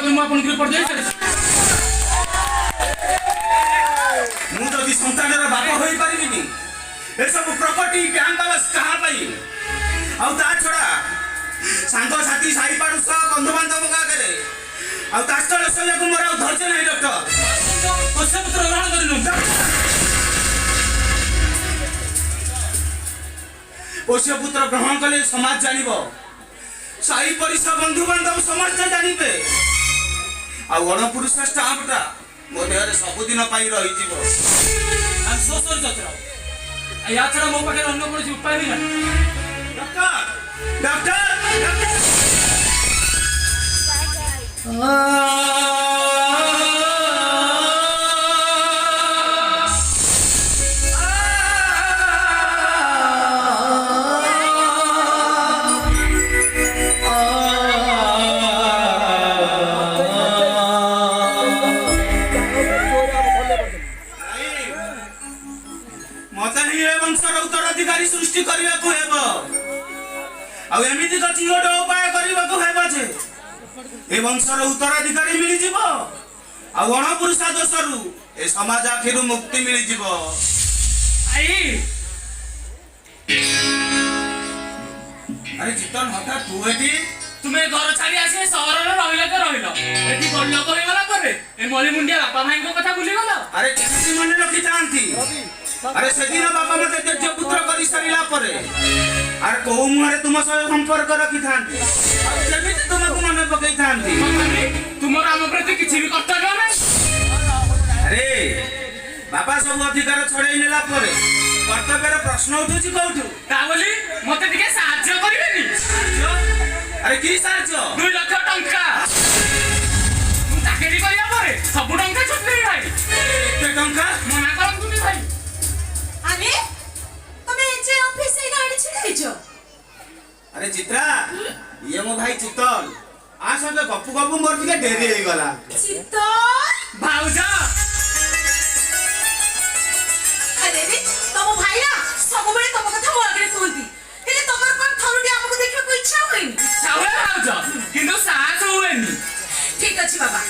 କରି ମୁଁ ଆପଣଙ୍କୁ ରିପୋର୍ଟ ଦେଇ ସାରିଛି। ମୁଁ ଯଦି ସନ୍ତାନର ବାପ ହୋଇପାରିବିନି ଏସବୁ ପ୍ରପର୍ଟି ବ୍ୟାଙ୍କ ବାଲାନ୍ସ କାହା ପାଇଁ? ଆଉ ତା ଛଡ଼ା ସାଙ୍ଗସାଥି ସାହି ପାଡ଼ୁଶା ବନ୍ଧୁବାନ୍ଧବ ଆଗରେ ଆଉ ତାଷ୍ଟଳ ଶୋଇବାକୁ ମୋର ଆଉ ଧୈର୍ଯ୍ୟ ନାହିଁ ଡକ୍ଟର। ପୋଷାପତ୍ର ଗ୍ରହଣ କରିନିଅନ୍ତୁ। ପୋଷ୍ୟପୁତ୍ର ଗ୍ରହଣ କଲେ ସମାଜ ଜାଣିବ, ସାହି ପଡ଼ିଶା ବନ୍ଧୁବାନ୍ଧବ ସମସ୍ତେ ଜାଣିବେ। ଆଉ ଅଣପୁରୁଷ ଷ୍ଟାମ୍ପଟା ମୋ ଦେହରେ ସବୁଦିନ ପାଇଁ ରହିଯିବ। ୟା ଛଡ଼ା ମୋ ପାଖରେ ଅନ୍ୟ କୌଣସି ଉପାୟ ବି ନାହିଁ। ଡକ୍ଟର ଡକ୍ଟର मते ही ए वंशर उत्तराधिकारी सृष्टि करबाकू हेब। आउ एमिति कछि गोटे उपाय करबाकू हेब जे ए वंशर उत्तराधिकारी मिली जिवो। आउ अणपुरुषा दोषरु ए समाज आखिरु मुक्ति मिली जिवो। आई अरे चितन हता तू एटी तुम्हें घर छाड़ी आसी सहर रे रहिला के रहिलो एठी बड़ लोक होई गला परे ए मली मुंडिया बापा भाई को कथा भूली गलो। अरे किसी मन रखी जानती। अरे सेदिन बापा मते तेज पुत्र करी सरिला परे अरे को मुहरे तुम सह संपर्क रखी थांती केमिति तुमको मन पकई थांती। तुमर हम प्रति किछि भी कर्तव्य नै। अरे बापा सब अधिकार छड़ाई नेला परे कर्तव्यर प्रश्न उठुची कोठु ता बोली मते टिके साहाय्य करिवेनी। अरे की साहाय्य 2 लाख टंका मु चाकरी करिया परे सब टंका छुट्टी भाई ते टंका मना करंतु नी भाई। अरे तमे जे ऑफिस से गाड़ी छिड़ाइछो। अरे चित्रा ये मो भाई चितल आ संगे गपु गपु मोर टिके डेरी हे गला। चितल भाऊजा अरे रे तम भाई ना सब बेले तम कथा मो आगे कहती हेले तमर कोन थरुडी हमको देखा को इच्छा होइनी। सावला भाऊजा किंतु साहस होएनी। ठीक अछि बाबा